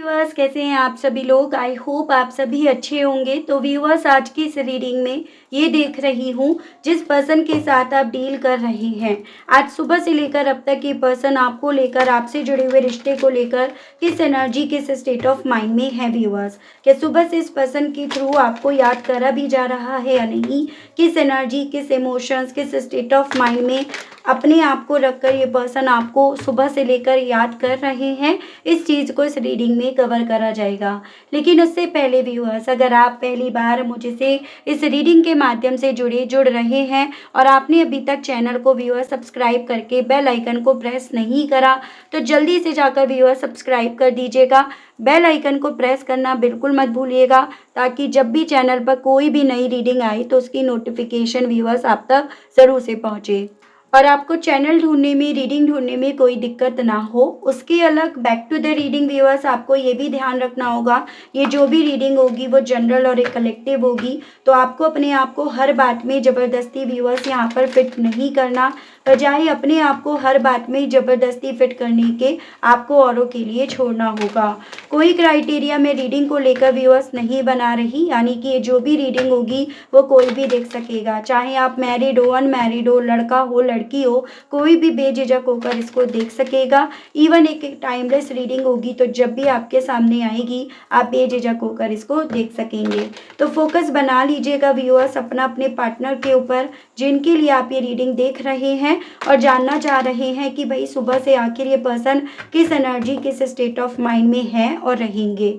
Viewers, कैसे हैं आप सभी लोग। आई होप आप सभी अच्छे होंगे। तो व्यूअर्स, आज की इस रीडिंग में ये देख रही हूँ जिस पर्सन के साथ आप डील कर रहे हैं, आज सुबह से लेकर अब तक ये पर्सन आपको लेकर, आपसे जुड़े हुए रिश्ते को लेकर किस एनर्जी, किस स्टेट ऑफ माइंड में है व्यूअर्स। क्या सुबह से इस पर्सन के थ्रू आपको याद करा भी जा रहा है या नहीं, किस एनर्जी, किस इमोशंस, किस स्टेट ऑफ माइंड में अपने आप को रखकर ये पर्सन आपको सुबह से लेकर याद कर रहे हैं, इस चीज़ को इस रीडिंग में कवर करा जाएगा। लेकिन उससे पहले व्यूअर्स, अगर आप पहली बार मुझसे इस रीडिंग के माध्यम से जुड़ रहे हैं और आपने अभी तक चैनल को व्यूअर्स सब्सक्राइब करके बेल आइकन को प्रेस नहीं करा, तो जल्दी से जाकर व्यूअर्स सब्सक्राइब कर दीजिएगा। बेल आइकन को प्रेस करना बिल्कुल मत भूलिएगा, ताकि जब भी चैनल पर कोई भी नई रीडिंग आए तो उसकी नोटिफिकेशन व्यूअर्स आप तक ज़रूर से पहुँचे और आपको चैनल ढूंढने में, रीडिंग ढूंढने में कोई दिक्कत ना हो। उसके अलग back to the reading viewers, आपको ये भी ध्यान रखना होगा, ये जो भी रीडिंग होगी वो जनरल और एक कलेक्टिव होगी। तो आपको अपने आप को हर बात में ज़बरदस्ती व्यूअर्स यहाँ पर फिट नहीं करना, बजाय अपने आप को हर बात में ज़बरदस्ती फिट करने के आपको औरों के लिए छोड़ना होगा। कोई क्राइटेरिया में रीडिंग को लेकर व्यूअर्स नहीं बना रही, यानी कि ये जो भी रीडिंग होगी वो कोई भी देख सकेगा, चाहे आप मैरिड हो, अनमैरिड हो, लड़का हो, लड़की हो, कोई भी बेझिझक होकर इसको देख सकेगा। इवन एक टाइमलेस रीडिंग होगी, तो जब भी आपके सामने आएगी आप बेझिझक होकर इसको देख सकेंगे। तो फोकस बना लीजिएगा व्यूअर्स अपना अपने पार्टनर के ऊपर, जिनके लिए आप ये रीडिंग देख रहे हैं और जानना चाह रहे हैं कि भाई सुबह से आखिर ये पर्सन किस एनर्जी, किस स्टेट ऑफ माइंड में है और रहेंगे।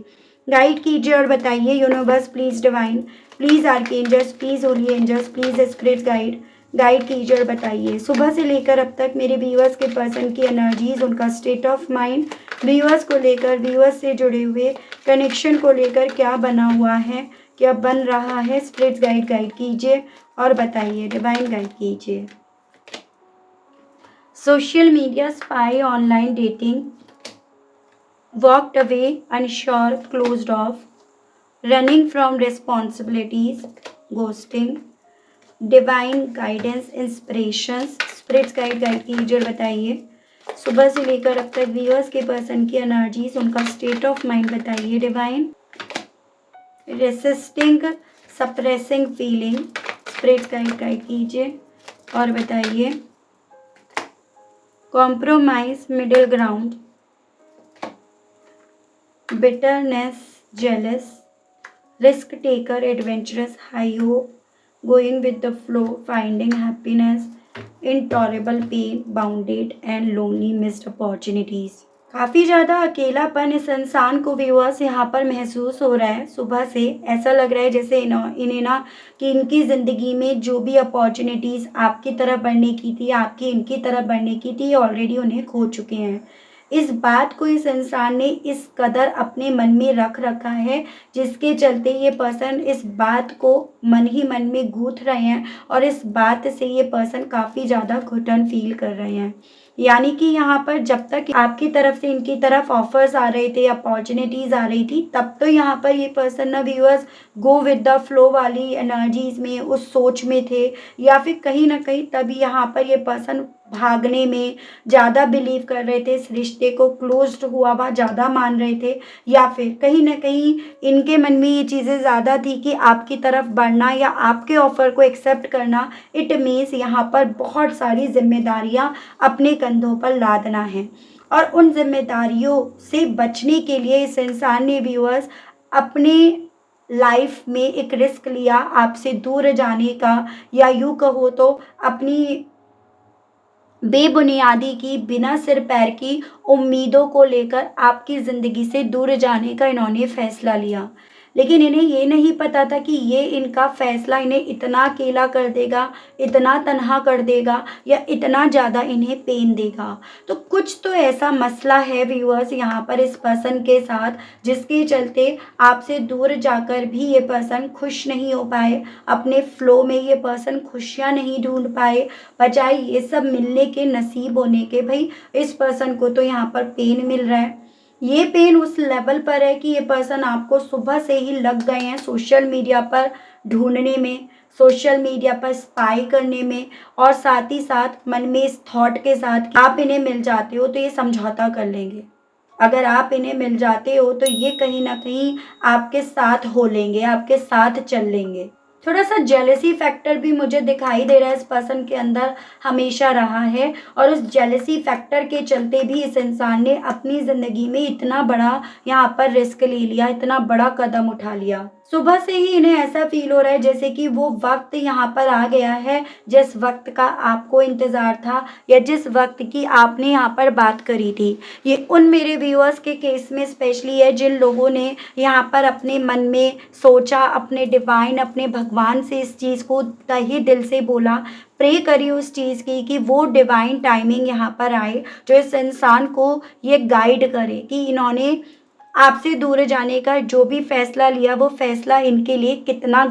गाइड कीजिए और बताइए universe, please divine, please archangels, please holy angels, please spirit guide कीजिए और बताइए सुबह से लेकर अब तक मेरे व्यूअर्स के पर्सन की एनर्जीज, उनका स्टेट ऑफ माइंड, व्यूअर्स को लेकर, व्यूअर्स से जुड़े हुए कनेक्शन को लेकर क्या बना हुआ है, क्या बन रहा है। स्पिरिट गाइड कीजिए और बताइए, डिवाइन गाइड कीजिए। Social media spy, online dating, walked away, unsure, closed off, running from responsibilities, ghosting, divine guidance, inspirations, spirits guide कीजिए और बताइए सुबह से लेकर अब तक व्यूअर्स के पर्सन की एनर्जीज, उनका स्टेट ऑफ माइंड बताइए। Divine, resisting, suppressing feeling, spirits guide कीजिए और बताइए। Compromise, middle ground, bitterness, jealous, risk taker, adventurous, high hope, going with the flow, finding happiness, intolerable pain, bounded and lonely, missed opportunities. काफ़ी ज़्यादा अकेलापन इस इंसान को व्यूअर्स यहाँ पर महसूस हो रहा है। सुबह से ऐसा लग रहा है जैसे इन्हें ना कि इनकी ज़िंदगी में जो भी अपॉर्चुनिटीज़ आपकी तरफ बढ़ने की थी, आपकी इनकी तरफ बढ़ने की थी, ऑलरेडी उन्हें खो चुके हैं। इस बात को इस इंसान ने इस कदर अपने मन में रख रखा है, जिसके चलते ये पर्सन इस बात को मन ही मन में गूंथ रहे हैं और इस बात से ये पर्सन काफ़ी ज़्यादा घुटन फील कर रहे हैं। यानी कि यहाँ पर जब तक आपकी तरफ से इनकी तरफ ऑफर्स आ रहे थे, अपॉर्चुनिटीज आ रही थी, तब तो यहाँ पर ये पर्सन ना viewers go with the flow वाली एनर्जीज में, उस सोच में थे, या फिर कहीं ना कहीं तभी यहाँ पर ये पर्सन भागने में ज़्यादा बिलीव कर रहे थे, इस रिश्ते को क्लोज्ड हुआ हुआ ज़्यादा मान रहे थे, या फिर कहीं ना कहीं इनके मन में ये चीज़ें ज़्यादा थी कि आपकी तरफ बढ़ना या आपके ऑफर को एक्सेप्ट करना, इट मीन्स यहाँ पर बहुत सारी जिम्मेदारियाँ अपने कंधों पर लादना है। और उन जिम्मेदारियों से बचने के लिए इस इंसान ने व्यूअर्स अपने लाइफ में एक रिस्क लिया, आपसे दूर जाने का, या यूँ कहो तो अपनी बेबुनियादी की, बिना सिर पैर की उम्मीदों को लेकर आपकी ज़िंदगी से दूर जाने का इन्होंने फैसला लिया। लेकिन इन्हें ये नहीं पता था कि ये इनका फैसला इन्हें इतना अकेला कर देगा, इतना तन्हा कर देगा, या इतना ज़्यादा इन्हें पेन देगा। तो कुछ तो ऐसा मसला है व्यूअर्स यहाँ पर इस पर्सन के साथ, जिसके चलते आपसे दूर जाकर भी ये पर्सन खुश नहीं हो पाए, अपने फ्लो में ये पर्सन खुशियाँ नहीं ढूंढ पाए, बजाय ये सब मिलने के, नसीब होने के। भाई इस पर्सन को तो यहाँ पर पेन मिल रहा है। ये पेन उस लेवल पर है कि ये पर्सन आपको सुबह से ही लग गए हैं सोशल मीडिया पर ढूंढने में, सोशल मीडिया पर स्पाई करने में, और साथ ही साथ मन में इस थॉट के साथ कि आप इन्हें मिल जाते हो तो ये समझौता कर लेंगे। अगर आप इन्हें मिल जाते हो तो ये कहीं न कहीं आपके साथ हो लेंगे, आपके साथ चल लेंगे। थोड़ा-सा जेलसी फैक्टर भी मुझे दिखाई दे रहा है इस पर्सन के अंदर हमेशा रहा है, और उस जेलसी फैक्टर के चलते भी इस इंसान ने अपनी ज़िंदगी में इतना बड़ा यहाँ पर रिस्क ले लिया, इतना बड़ा कदम उठा लिया। सुबह से ही इन्हें ऐसा फ़ील हो रहा है जैसे कि वो वक़्त यहाँ पर आ गया है, जिस वक़्त का आपको इंतज़ार था या जिस वक़्त की आपने यहाँ पर बात करी थी। ये उन मेरे व्यूअर्स के केस में स्पेशली है जिन लोगों ने यहाँ पर अपने मन में सोचा, अपने डिवाइन, अपने भगवान से इस चीज़ को तहे दिल से बोला, प्रे करी उस चीज़ की कि वो डिवाइन टाइमिंग यहाँ पर आए, जो इस इंसान को ये गाइड करे कि इन्होंने आपसे दूर जाने का जो भी फ़ैसला लिया, वो फ़ैसला इनके लिए कितना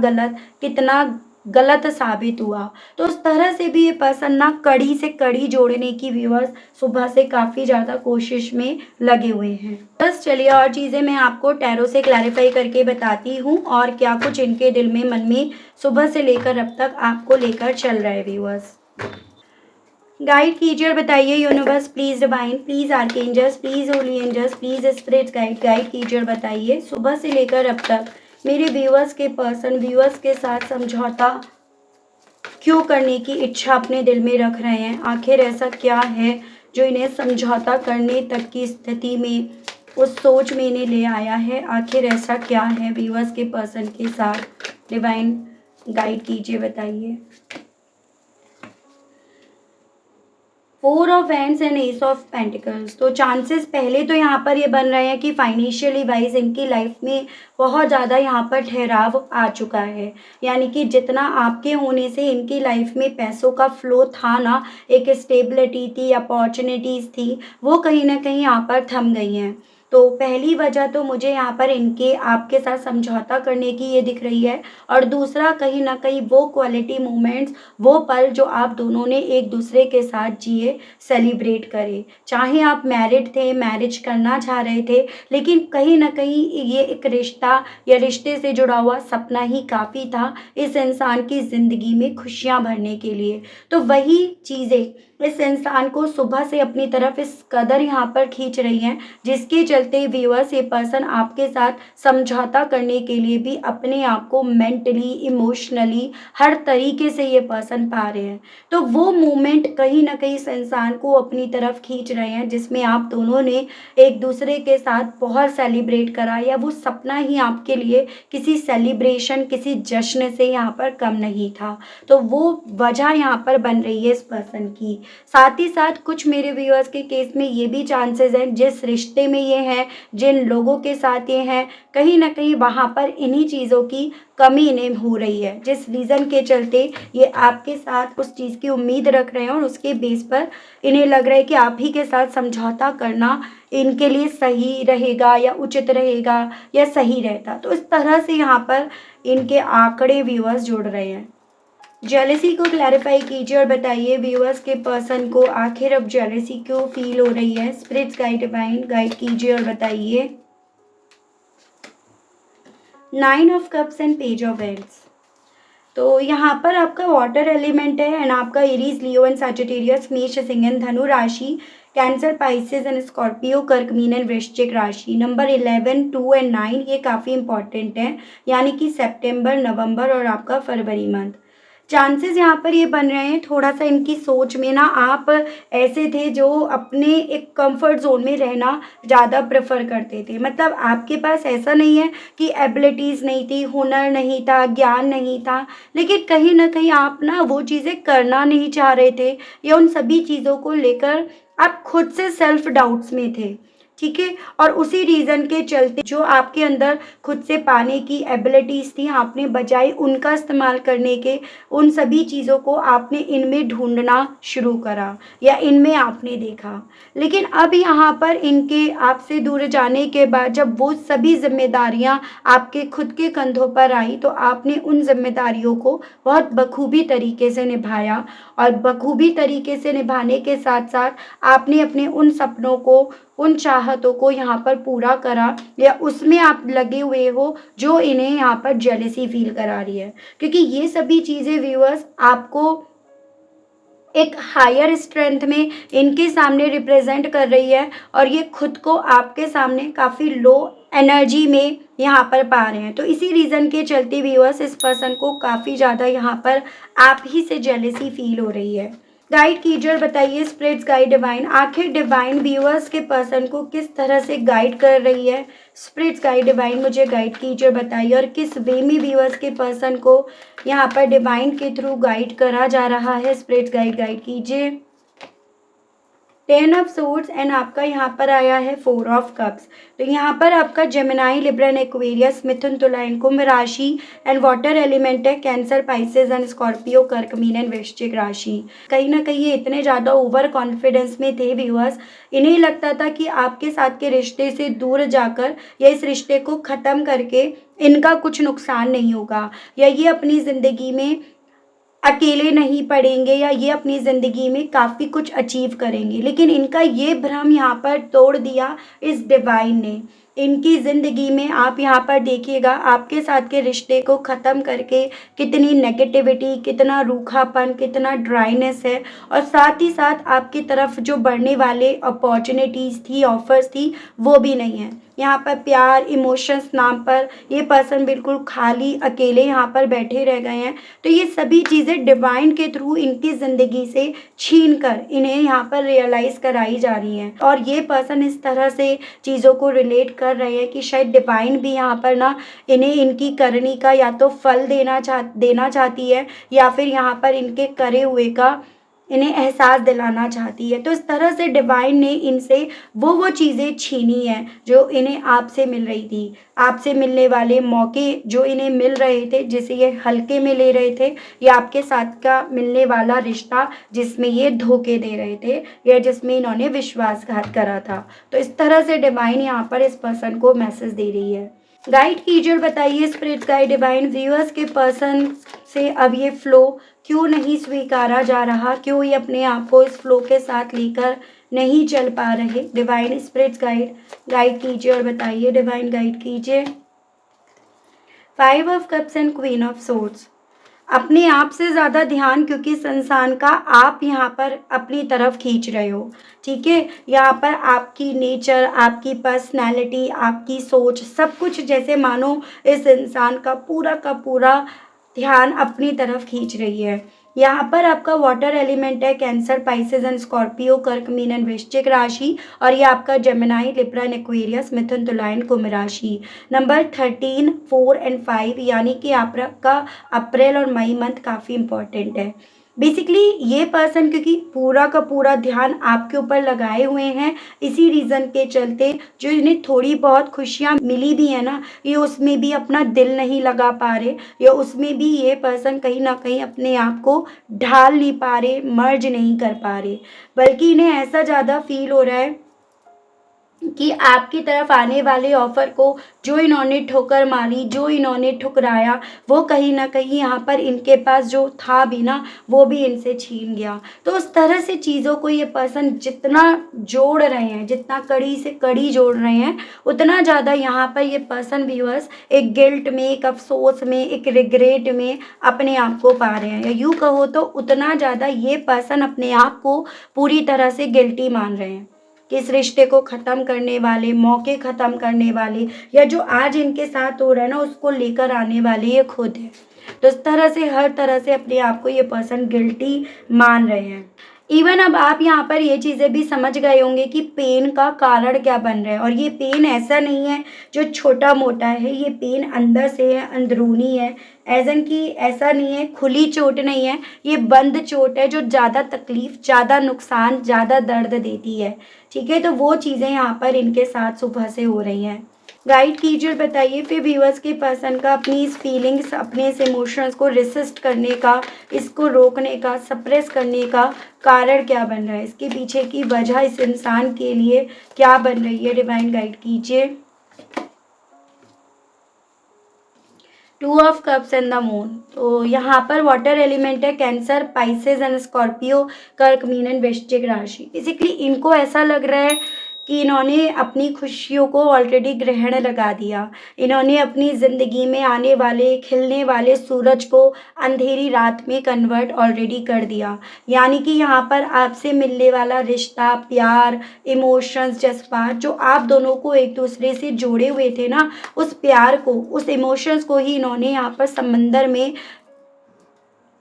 गलत साबित हुआ। तो उस तरह से भी ये पर्सन ना कड़ी से कड़ी जोड़ने की व्यूअर्स सुबह से काफ़ी ज़्यादा कोशिश में लगे हुए हैं। बस चलिए और चीज़ें मैं आपको टैरो से क्लैरिफ़ाई करके बताती हूँ और क्या कुछ इनके दिल में, मन में सुबह से लेकर अब तक आपको लेकर चल रहा है व्यूअर्स। गाइड कीजिए और बताइए universe, please divine, please archangels, please holy angels, please spirits guide कीजिए और बताइए सुबह से लेकर अब तक मेरे व्यूअर्स के साथ समझौता क्यों करने की इच्छा अपने दिल में रख रहे हैं। आखिर ऐसा क्या है जो इन्हें समझौता करने तक की स्थिति में, उस सोच में इन्हें ले आया है। आखिर ऐसा क्या है व्यूअर्स के पर्सन के साथ, डिवाइन गाइड कीजिए, बताइए। 4 of hands and S of pentacles. तो चांसेस पहले तो यहाँ पर ये बन रहे हैं कि फाइनेंशियली वाइज इनकी लाइफ में बहुत ज़्यादा यहाँ पर ठहराव आ चुका है। यानी कि जितना आपके होने से इनकी लाइफ में पैसों का फ्लो था ना, एक स्टेबिलिटी थी, अपॉर्चुनिटीज़ थी, वो कहीं न कहीं यहाँ पर थम गई हैं। तो पहली वजह तो मुझे यहाँ पर इनके आपके साथ समझौता करने की ये दिख रही है, और दूसरा कहीं न कहीं वो क्वालिटी मोमेंट्स, वो पल जो आप दोनों ने एक दूसरे के साथ जिए, सेलिब्रेट करे। चाहे आप मैरिड थे, मैरिज करना चाह रहे थे, लेकिन कहीं न कहीं ये एक रिश्ता या रिश्ते से जुड़ा हुआ सपना ही काफ़ी था इस इंसान की ज़िंदगी में खुशियाँ भरने के लिए। तो वही चीज़ें इस इंसान को सुबह से अपनी तरफ इस कदर यहाँ पर खींच रही हैं, जिसके चलते व्यूअर्स ये पर्सन आपके साथ समझौता करने के लिए भी अपने आप को मेंटली, इमोशनली हर तरीके से ये पर्सन पा रहे हैं। तो वो मोमेंट कहीं न कहीं इस इंसान को अपनी तरफ खींच रहे हैं, जिसमें आप दोनों ने एक दूसरे के साथ बहुत सेलिब्रेट करा, या वो सपना ही आपके लिए किसी सेलिब्रेशन, किसी जश्न से यहाँ पर कम नहीं था। तो वो वजह यहाँ पर बन रही है इस पर्सन की। साथ ही साथ कुछ मेरे व्यूअर्स के केस में ये भी चांसेस हैं, जिस रिश्ते में ये हैं, जिन लोगों के साथ ये हैं, कहीं न कहीं वहाँ पर इन्हीं चीज़ों की कमी इन्हें हो रही है, जिस रीज़न के चलते ये आपके साथ उस चीज़ की उम्मीद रख रहे हैं, और उसके बेस पर इन्हें लग रहा है कि आप ही के साथ समझौता करना इनके लिए सही रहेगा, या उचित रहेगा, या सही रहता। तो इस तरह से यहाँ पर इनके आंकड़े व्यूअर्स जुड़ रहे हैं। जेलेसी को क्लैरिफाई कीजिए और बताइए व्यूअर्स के पर्सन को आखिर अब जेलेसी क्यों फील हो रही है। स्पिरिट्स गाइड, डिवाइन गाइड कीजिए और बताइए। 9 of cups and page of vends. तो यहाँ पर आपका वाटर एलिमेंट है, एंड आपका एरीज, लियो एंड सजिटेरियस, मेष, सिंह एंड धनु राशि, कैंसर, पाइसेस एंड स्कॉर्पियो, कर्क, मीन एंड वृश्चिक राशि। नंबर 11, 2 एंड 9 ये काफ़ी इंपॉर्टेंट है, यानी कि सितंबर, नवंबर और आपका फरवरी मंथ। चांसेस यहाँ पर ये बन रहे हैं, थोड़ा सा इनकी सोच में ना आप ऐसे थे जो अपने एक कंफर्ट जोन में रहना ज़्यादा प्रेफर करते थे। मतलब आपके पास ऐसा नहीं है कि एबिलिटीज़ नहीं थी, हुनर नहीं था, ज्ञान नहीं था, लेकिन कहीं ना कहीं आप ना वो चीज़ें करना नहीं चाह रहे थे, या उन सभी चीज़ों को लेकर आप खुद से सेल्फ डाउट्स में थे। ठीक है, और उसी रीज़न के चलते जो आपके अंदर खुद से पाने की एबिलिटीज़ थी, आपने बजाय उनका इस्तेमाल करने के, उन सभी चीज़ों को आपने इनमें ढूंढना शुरू करा, या इनमें आपने देखा। लेकिन अब यहाँ पर इनके आपसे दूर जाने के बाद जब वो सभी जिम्मेदारियाँ आपके खुद के कंधों पर आई, तो आपने उन जिम्मेदारियों को बहुत बखूबी तरीके से निभाया, और बखूबी तरीके से निभाने के साथ साथ आपने अपने उन सपनों को, उन चाहतों को यहाँ पर पूरा करा, या उसमें आप लगे हुए हो जो इन्हें यहाँ पर जेलेसी फील करा रही है। क्योंकि ये सभी चीज़ें व्यूअर्स आपको एक हायर स्ट्रेंथ में इनके सामने रिप्रेजेंट कर रही है और ये खुद को आपके सामने काफ़ी लो एनर्जी में यहाँ पर पा रहे हैं। तो इसी रीज़न के चलते व्यूअर्स इस पर्सन को काफ़ी ज़्यादा यहाँ पर आप ही से जेलसी फील हो रही है। गाइड कीजिए और बताइए स्पिरिट्स गाइड डिवाइन, आखिर डिवाइन व्यूअर्स के पर्सन को किस तरह से गाइड कर रही है। स्पिरिट्स गाइड डिवाइन मुझे गाइड कीजिए और बताइए, और किस वे में व्यूअर्स के पर्सन को यहाँ पर डिवाइन के थ्रू गाइड करा जा रहा है। स्पिरिट्स गाइड कीजिए। 10 ऑफ सोर्ड्स एंड आपका यहाँ पर आया है 4 ऑफ कप्स। तो यहाँ पर आपका जेमिनाई, लिब्रा एंड एक्वेरियस, मिथुन, तुला एंड कुंभ राशि एंड वाटर एलिमेंट है कैंसर, पाइसेस एंड स्कॉर्पियो, कर्क, मीन एंड वृश्चिक राशि। कहीं ना कहीं ये इतने ज़्यादा ओवर कॉन्फिडेंस में थे व्यूअर्स, इन्हें लगता था कि आपके साथ के रिश्ते से दूर जाकर या इस रिश्ते को ख़त्म करके इनका कुछ नुकसान नहीं होगा, या ये अपनी ज़िंदगी में अकेले नहीं पड़ेंगे, या ये अपनी ज़िंदगी में काफ़ी कुछ अचीव करेंगे। लेकिन इनका ये भ्रम यहाँ पर तोड़ दिया इस डिवाइन ने। इनकी ज़िंदगी में आप यहाँ पर देखिएगा, आपके साथ के रिश्ते को ख़त्म करके कितनी नेगेटिविटी, कितना रूखापन, कितना ड्राइनेस है, और साथ ही साथ आपकी तरफ जो बढ़ने वाले अपॉर्चुनिटीज़ थी, ऑफर्स थी, वो भी नहीं है। यहाँ पर प्यार, इमोशंस नाम पर ये पर्सन बिल्कुल खाली अकेले यहाँ पर बैठे रह गए हैं। तो ये सभी चीज़ें डिवाइन के थ्रू इनकी ज़िंदगी से छीन कर इन्हें यहाँ पर रियलाइज़ कराई जा रही हैं, और ये पर्सन इस तरह से चीज़ों को रिलेट कर रहे हैं कि शायद डिवाइन भी यहाँ पर ना इन्हें इनकी करनी का या तो फल देना चाहती है, या फिर यहाँ पर इनके करे हुए का इन्हें एहसास दिलाना चाहती है। तो इस तरह से डिवाइन ने इनसे वो चीज़ें छीनी हैं जो इन्हें आपसे मिल रही थी। आपसे मिलने वाले मौके जो इन्हें मिल रहे थे, जिसे ये हल्के में ले रहे थे, या आपके साथ का मिलने वाला रिश्ता जिसमें ये धोखे दे रहे थे, या जिसमें इन्होंने विश्वासघात करा था। तो इस तरह से डिवाइन यहाँ पर इस पर्सन को मैसेज दे रही है। गाइड कीजिए और बताइए स्पिरिट गाइड डिवाइन, व्यूअर्स के पर्सन से अब ये फ्लो क्यों नहीं स्वीकारा जा रहा, क्यों ये अपने आप को इस फ्लो के साथ लेकर नहीं चल पा रहे। डिवाइन स्पिरिट्स गाइड कीजिए और बताइए, डिवाइन गाइड कीजिए। 5 of cups and queen of swords, अपने आप से ज़्यादा ध्यान क्योंकि संसार का आप यहाँ पर अपनी तरफ खींच रहे हो, ठीक है। यहाँ पर आपकी नेचर, आपकी पर्सनैलिटी, आपकी सोच, सब कुछ जैसे मानो इस इंसान का पूरा ध्यान अपनी तरफ खींच रही है। यहाँ पर आपका वाटर एलिमेंट है कैंसर, पाइसेस एंड स्कॉर्पियो, कर्क, मीन एंड वृश्चिक राशि, और ये आपका जेमिनाई, लिब्रा एंड एक्वेरियस, मिथुन, तुला एंड कुंभ राशि। नंबर 13, 4 एंड 5 यानी कि आपका अप्रैल और मई मंथ काफ़ी इंपॉर्टेंट है। बेसिकली ये पर्सन क्योंकि पूरा का पूरा ध्यान आपके ऊपर लगाए हुए हैं, इसी रीज़न के चलते जो इन्हें थोड़ी बहुत खुशियाँ मिली भी है ना, ये उसमें भी अपना दिल नहीं लगा पा रहे, या उसमें भी ये पर्सन कहीं ना कहीं अपने आप को ढाल नहीं पा रहे, मर्ज नहीं कर पा रहे, बल्कि इन्हें ऐसा ज़्यादा फील हो रहा है कि आपकी तरफ आने वाले ऑफर को जो इन्होंने ठोकर मारी, जो इन्होंने ठुकराया, वो कहीं ना कहीं यहाँ पर इनके पास जो था भी ना, वो भी इनसे छीन गया। तो उस तरह से चीज़ों को ये पर्सन जितना जोड़ रहे हैं, जितना कड़ी से कड़ी जोड़ रहे हैं, उतना ज़्यादा यहाँ पर ये पर्सन व्यूअर्स एक गिल्ट में, एक अफसोस में, एक रिग्रेट में अपने आप को पा रहे हैं, या यूँ कहो तो उतना ज़्यादा ये पर्सन अपने आप को पूरी तरह से गिल्टी मान रहे हैं कि इस रिश्ते को ख़त्म करने वाले, मौके ख़त्म करने वाले, या जो आज इनके साथ हो रहा है ना, उसको लेकर आने वाले ये खुद है। तो इस तरह से हर तरह से अपने आप को ये पर्सन गिल्टी मान रहे हैं। इवन अब आप यहाँ पर ये चीज़ें भी समझ गए होंगे कि पेन का कारण क्या बन रहा है, और ये पेन ऐसा नहीं है जो छोटा मोटा है, ये पेन अंदर से है, अंदरूनी है। एजन कि ऐसा नहीं है, खुली चोट नहीं है, ये बंद चोट है जो ज़्यादा तकलीफ, ज़्यादा नुकसान, ज़्यादा दर्द देती है, ठीक है। तो वो चीज़ें यहाँ पर इनके साथ सुबह से हो रही हैं। गाइड कीजिए और बताइए फिर व्यूअर्स के पर्सन का अपनी इस फीलिंग्स, अपने इस इमोशंस को रेसिस्ट करने का, इसको रोकने का, सप्रेस करने का कारण क्या बन रहा है, इसके पीछे की वजह इस इंसान के लिए क्या बन रही है। डिवाइन गाइड कीजिए। 2 of cups and the moon, तो यहाँ पर वाटर एलिमेंट है कैंसर, पाइसेस एंड स्कॉर्पियो, कर्क, मीन एंड वृश्चिक राशि। बेसिकली इनको ऐसा लग रहा है कि इन्होंने अपनी खुशियों को ऑलरेडी ग्रहण लगा दिया। इन्होंने अपनी ज़िंदगी में आने वाले, खिलने वाले सूरज को अंधेरी रात में कन्वर्ट ऑलरेडी कर दिया। यानी कि यहाँ पर आपसे मिलने वाला रिश्ता, प्यार, इमोशंस, जज़्बात जो आप दोनों को एक दूसरे से जोड़े हुए थे ना, उस प्यार को, उस इमोशंस को ही इन्होंने यहाँ पर समंदर में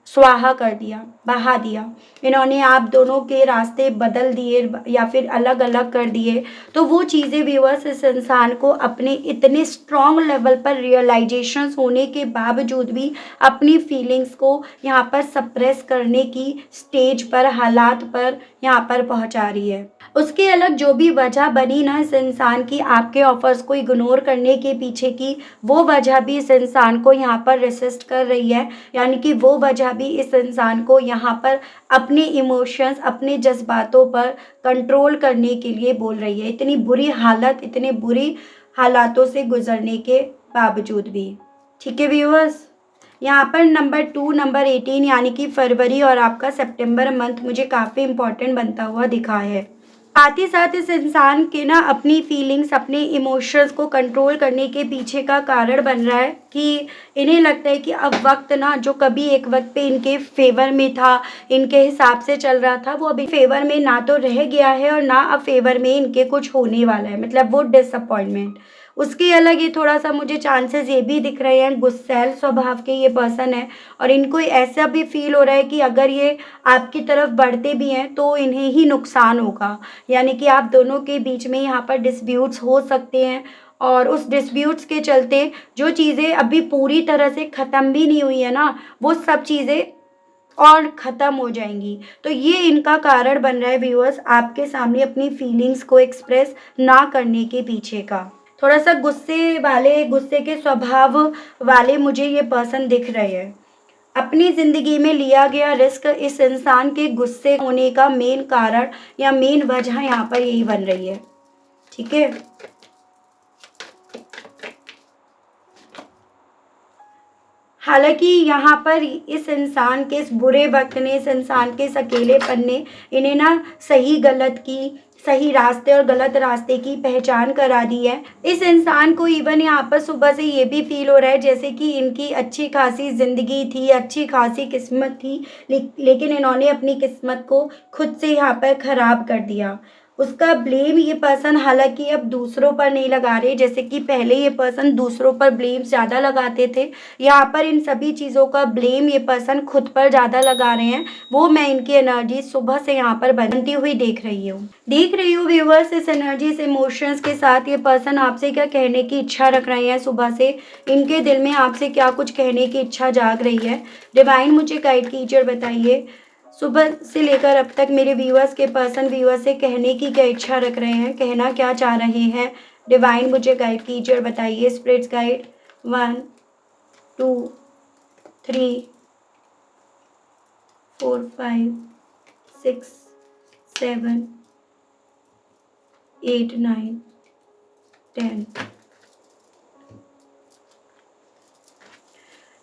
स्वाहा कर दिया, बहा दिया। इन्होंने आप दोनों के रास्ते बदल दिए या फिर अलग अलग कर दिए। तो वो चीज़ें व्यूअर्स इस इंसान को अपने इतने स्ट्रॉन्ग लेवल पर रियलाइजेशंस होने के बावजूद भी अपनी फीलिंग्स को यहाँ पर सप्रेस करने की स्टेज पर, हालात पर यहाँ पर पहुँचा रही है। उसके अलग जो भी वजह बनी ना इस इंसान की आपके ऑफर्स को इग्नोर करने के पीछे की, वो वजह भी इस इंसान को यहाँ पर रेसिस्ट कर रही है। यानी कि वो वजह भी इस इंसान को यहाँ पर अपने इमोशंस, अपने जज्बातों पर कंट्रोल करने के लिए बोल रही है। इतनी बुरी हालत, इतने बुरी हालातों से गुजरने के बावजूद भी। ठीक है व्यूअर्स, यहाँ पर नंबर 2, नंबर 18 यानी कि फरवरी और आपका सितंबर मंथ मुझे काफ़ी इम्पोर्टेंट बनता हुआ दिखा है। साथ ही साथ इस इंसान के ना अपनी फीलिंग्स, अपने इमोशंस को कंट्रोल करने के पीछे का कारण बन रहा है कि इन्हें लगता है कि अब वक्त ना, जो कभी एक वक्त पे इनके फेवर में था, इनके हिसाब से चल रहा था, वो अभी फेवर में ना तो रह गया है और ना अब फेवर में इनके कुछ होने वाला है, मतलब वो डिसअपॉइंटमेंट। उसके अलग ये थोड़ा-सा मुझे चांसेस ये भी दिख रहे हैं, गुस्सैल स्वभाव के ये पर्सन है और इनको ऐसा भी फ़ील हो रहा है कि अगर ये आपकी तरफ बढ़ते भी हैं तो इन्हें ही नुकसान होगा। यानी कि आप दोनों के बीच में यहाँ पर डिस्प्यूट्स हो सकते हैं और उस डिस्प्यूट्स के चलते जो चीज़ें अभी पूरी तरह से ख़त्म भी नहीं हुई है ना, वो सब चीज़ें और ख़त्म हो जाएँगी। तो ये इनका कारण बन रहा है व्यूअर्स आपके सामने अपनी फीलिंग्स को एक्सप्रेस ना करने के पीछे का। थोड़ा-सा गुस्से के स्वभाव वाले मुझे ये पर्सन दिख रहे हैं। अपनी ज़िंदगी में लिया गया रिस्क इस इंसान के गुस्से होने का मेन कारण या मेन वजह यहाँ पर यही बन रही है। ठीक है? हालाँकि यहाँ पर इस इंसान के इस बुरे वक़्त ने, इस इंसान के इस अकेलेपन ने इन्हें ना सही-गलत की, सही रास्ते और गलत रास्ते की पहचान करा दी है। इस इंसान को इवन यहाँ पर सुबह से ये भी फ़ील हो रहा है जैसे कि इनकी अच्छी खासी ज़िंदगी थी, अच्छी खासी किस्मत थी, लेकिन इन्होंने अपनी किस्मत को खुद से यहाँ पर ख़राब कर दिया। उसका ब्लेम ये पर्सन हालाँकि अब दूसरों पर नहीं लगा रहे, जैसे कि पहले ये पर्सन दूसरों पर ब्लेम ज़्यादा लगाते थे। यहाँ पर इन सभी चीज़ों का ब्लेम ये पर्सन खुद पर ज़्यादा लगा रहे हैं। वो मैं इनकी एनर्जी सुबह से यहाँ पर बनती हुई देख रही हूँ व्यूअर्स। इस एनर्जी, इस इमोशंस के साथ ये पर्सन आपसे क्या कहने की इच्छा रख रहे हैं सुबह से, इनके दिल में आपसे क्या कुछ कहने की इच्छा जाग रही है। डिवाइन मुझे गाइड कीजिए और बताइए सुबह से लेकर अब तक मेरे व्यूअर्स के पर्सन व्यूअर्स से कहने की क्या इच्छा रख रहे हैं, कहना क्या चाह रहे हैं। डिवाइन मुझे गाइड कीजिए और बताइए। Spirits guide 1 2 3 4 5 6 7 8 9 10।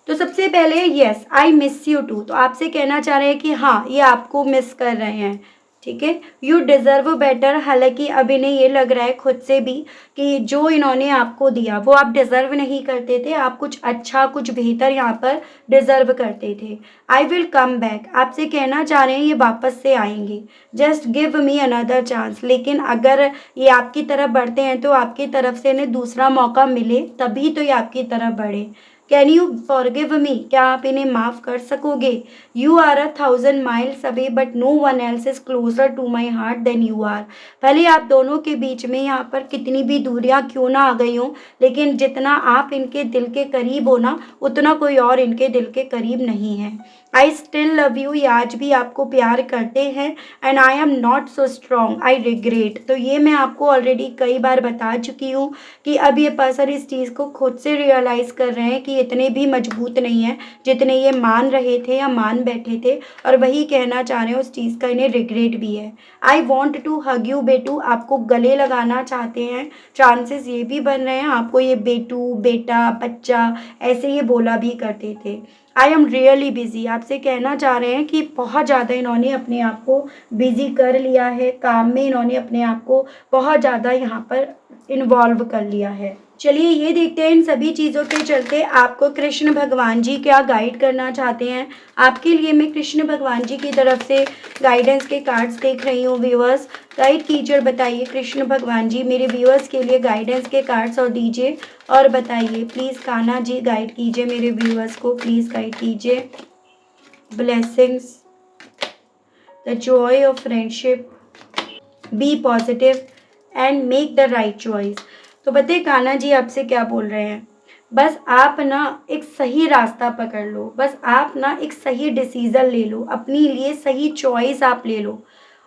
तो सबसे पहले yes I miss you too, तो आपसे कहना चाह रहे हैं कि हाँ ये आपको मिस कर रहे हैं। ठीक है, यू डिज़र्व बेटर। हालांकि अब इन्हें ये लग रहा है खुद से भी कि जो इन्होंने आपको दिया वो आप डिज़र्व नहीं करते थे, आप कुछ अच्छा, कुछ बेहतर यहाँ पर डिज़र्व करते थे। आई विल कम बैक, आपसे कहना चाह रहे हैं ये वापस से आएंगे। Just give me another chance, लेकिन अगर ये आपकी तरफ बढ़ते हैं तो आपकी तरफ से इन्हें दूसरा मौका मिले तभी तो ये आपकी तरफ बढ़े। कैन यू फॉरगिव मी, क्या आप इन्हें माफ़ कर सकोगे। You are 1,000 miles away but no one else is closer to my heart than you are. भले आप दोनों के बीच में यहाँ पर कितनी भी दूरियाँ क्यों ना आ गई हों, लेकिन जितना आप इनके दिल के करीब हो ना, उतना कोई और इनके दिल के करीब नहीं है। आई स्टिल लव यू, ये आज भी आपको प्यार करते हैं। And I am not so strong I regret, तो ये मैं आपको ऑलरेडी कई बार बता चुकी हूँ कि अब ये पर्सन इस चीज़ को खुद से रियलाइज़ कर रहे हैं कि इतने भी मजबूत नहीं हैं जितने ये मान रहे थे या मान बैठे थे, और वही कहना चाह रहे हैं, उस चीज़ का इन्हें रिग्रेट भी है। I want to hug you बेटू, आपको गले लगाना चाहते हैं, चांसेस ये भी बन रहे हैं आपको ये बेटू, बेटा, बच्चा ऐसे ये बोला भी करते थे। आई एम रियली बिजी, आपसे कहना चाह रहे हैं कि बहुत ज़्यादा इन्होंने अपने आप को बिजी कर लिया है, काम में इन्होंने अपने आप को बहुत ज़्यादा यहाँ पर इन्वॉल्व कर लिया है। चलिए ये देखते हैं इन सभी चीज़ों के चलते आपको कृष्ण भगवान जी क्या गाइड करना चाहते हैं। आपके लिए मैं कृष्ण भगवान जी की तरफ से गाइडेंस के कार्ड्स देख रही हूँ व्यूअर्स। गाइड कीजिए और बताइए कृष्ण भगवान जी मेरे व्यूअर्स के लिए गाइडेंस के कार्ड्स और दीजिए और बताइए। प्लीज़ कान्हा जी गाइड कीजिए मेरे व्यूअर्स को, प्लीज़ गाइड कीजिए। Blessings, the joy of friendship, be positive and make the right choice. तो बताइए कान्हा जी आपसे क्या बोल रहे हैं। बस आप ना एक सही रास्ता पकड़ लो, बस आप ना एक सही डिसीज़न ले लो, अपने लिए सही चॉइस आप ले लो,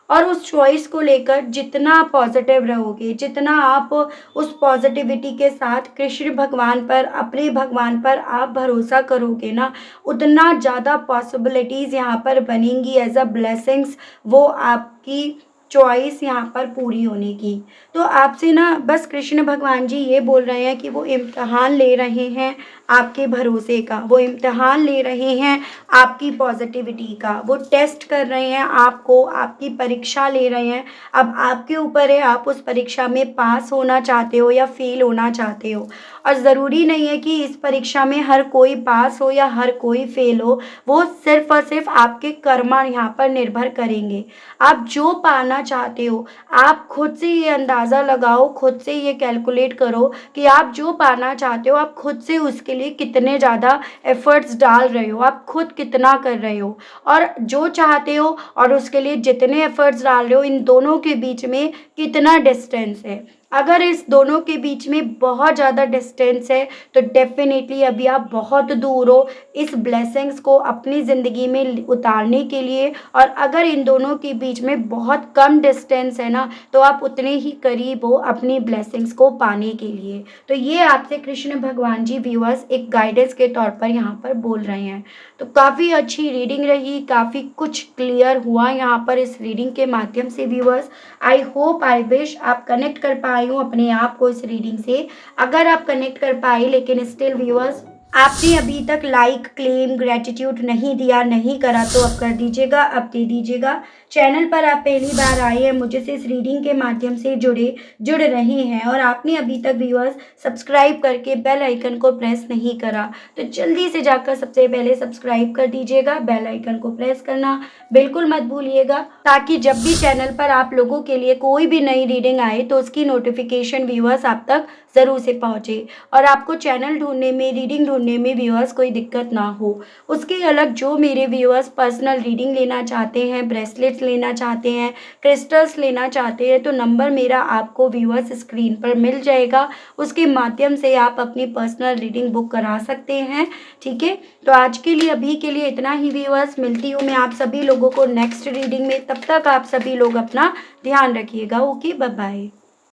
और उस चॉइस को लेकर जितना पॉजिटिव रहोगे, जितना आप उस पॉजिटिविटी के साथ कृष्ण भगवान पर, अपने भगवान पर आप भरोसा करोगे ना, उतना ज़्यादा पॉसिबिलिटीज़ यहाँ पर बनेंगी एज अ ब्लेसिंग्स, वो आपकी चॉइस यहाँ पर पूरी होने की। तो आपसे ना बस कृष्ण भगवान जी ये बोल रहे हैं कि वो इम्तिहान ले रहे हैं आपके भरोसे का, वो इम्तिहान ले रहे हैं आपकी पॉजिटिविटी का, वो टेस्ट कर रहे हैं आपको, आपकी परीक्षा ले रहे हैं। अब आपके ऊपर है आप उस परीक्षा में पास होना चाहते हो या फेल होना चाहते हो, और ज़रूरी नहीं है कि इस परीक्षा में हर कोई पास हो या हर कोई फेल हो, वो सिर्फ और सिर्फ आपके कर्म यहाँ पर निर्भर करेंगे। आप जो पाना चाहते हो, आप खुद से ये अंदाज़ा लगाओ, खुद से ये कैलकुलेट करो कि आप जो पाना चाहते हो, आप खुद से उसके लिए कितने ज़्यादा एफर्ट्स डाल रहे हो, आप खुद कितना कर रहे हो, और जो चाहते हो और उसके लिए जितने एफर्ट्स डाल रहे हो, इन दोनों के बीच में कितना डिस्टेंस है। अगर इस दोनों के बीच में बहुत ज़्यादा डिस्टेंस है तो डेफिनेटली अभी आप बहुत दूर हो इस ब्लेसिंग्स को अपनी ज़िंदगी में उतारने के लिए, और अगर इन दोनों के बीच में बहुत कम डिस्टेंस है ना, तो आप उतने ही करीब हो अपनी ब्लेसिंग्स को पाने के लिए। तो ये आपसे कृष्ण भगवान जी व्यूअर्स एक गाइडेंस के तौर पर यहाँ पर बोल रहे हैं। तो काफ़ी अच्छी रीडिंग रही, काफ़ी कुछ क्लियर हुआ यहाँ पर इस रीडिंग के माध्यम से viewers. I hope, I wish आप कनेक्ट कर पाए हो अपने आप को इस रीडिंग से। अगर आप कनेक्ट कर पाए लेकिन स्टिल व्यूअर्स आपने अभी तक लाइक, क्लेम, ग्रेटिट्यूड नहीं दिया, नहीं करा, तो अब कर दीजिएगा, अब दे दीजिएगा। चैनल पर आप पहली बार आए हैं, मुझे से इस रीडिंग के माध्यम से जुड़ रहे हैं और आपने अभी तक व्यूअर्स सब्सक्राइब करके बेल आइकन को प्रेस नहीं करा, तो जल्दी से जाकर सबसे पहले सब्सक्राइब कर दीजिएगा। बेल आइकन को प्रेस करना बिल्कुल मत भूलिएगा, ताकि जब भी चैनल पर आप लोगों के लिए कोई भी नई रीडिंग आए तो उसकी नोटिफिकेशन व्यूअर्स आप तक ज़रूर से पहुँचे, और आपको चैनल ढूंढने में, रीडिंग ढूंढने में व्यूअर्स कोई दिक्कत ना हो। उसके अलग जो मेरे व्यूअर्स पर्सनल रीडिंग लेना चाहते हैं, ब्रेसलेट्स लेना चाहते हैं, क्रिस्टल्स लेना चाहते हैं, तो नंबर मेरा आपको व्यूअर्स स्क्रीन पर मिल जाएगा, उसके माध्यम से आप अपनी पर्सनल रीडिंग बुक करा सकते हैं। ठीक है, तो आज के लिए, अभी के लिए इतना ही व्यूअर्स। मिलती हूँ मैं आप सभी लोगों को नेक्स्ट रीडिंग में, तब तक आप सभी लोग अपना ध्यान रखिएगा। Okay, bye bye.